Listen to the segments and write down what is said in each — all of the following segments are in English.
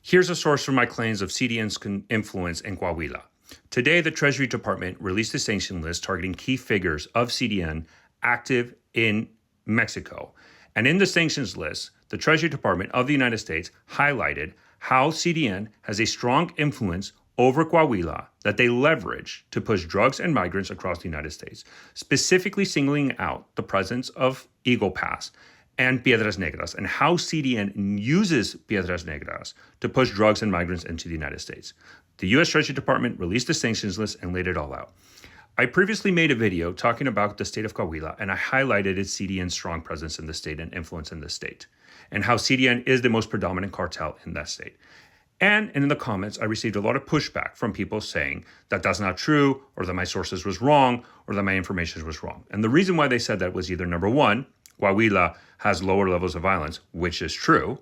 Here's a source for my claims of CDN's influence in Coahuila. Today, the Treasury Department released a sanction list targeting key figures of CDN active in Mexico. And in the sanctions list, the Treasury Department of the United States highlighted how CDN has a strong influence over Coahuila that they leverage to push drugs and migrants across the United States, specifically singling out the presence of Eagle Pass and Piedras Negras, and how CDN uses Piedras Negras to push drugs and migrants into the United States. The U.S. Treasury Department released a sanctions list and laid it all out. I previously made a video talking about the state of Coahuila, and I highlighted its CDN's strong presence in the state and influence in the state, and how CDN is the most predominant cartel in that state. And in the comments, I received a lot of pushback from people saying that that's not true, or that my sources was wrong, or that my information was wrong. And the reason why they said that was either number one, Coahuila has lower levels of violence, which is true,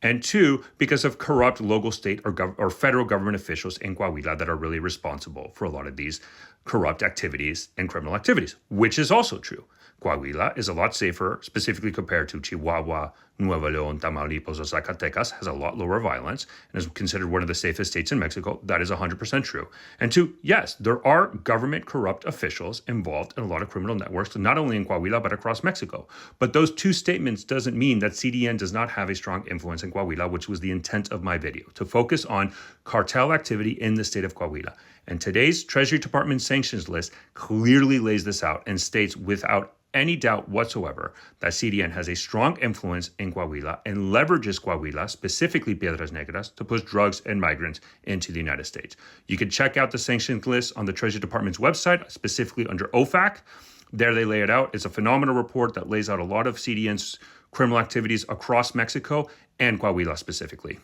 and two, because of corrupt local, state, or federal government officials in Coahuila that are really responsible for a lot of these corrupt activities and criminal activities, which is also true. Coahuila is a lot safer, specifically compared to Chihuahua, Nuevo León, Tamaulipas, or Zacatecas, has a lot lower violence, and is considered one of the safest states in Mexico. That is 100% true. And two, yes, there are government corrupt officials involved in a lot of criminal networks, not only in Coahuila, but across Mexico. But those two statements doesn't mean that CDN does not have a strong influence in Coahuila, which was the intent of my video, to focus on cartel activity in the state of Coahuila. And today's Treasury Department sanctions list clearly lays this out and states without any doubt whatsoever that CDN has a strong influence in Coahuila and leverages Coahuila, specifically Piedras Negras, to push drugs and migrants into the United States. You can check out the sanctions list on the Treasury Department's website, specifically under OFAC. There they lay it out. It's a phenomenal report that lays out a lot of CDN's criminal activities across Mexico and Coahuila specifically.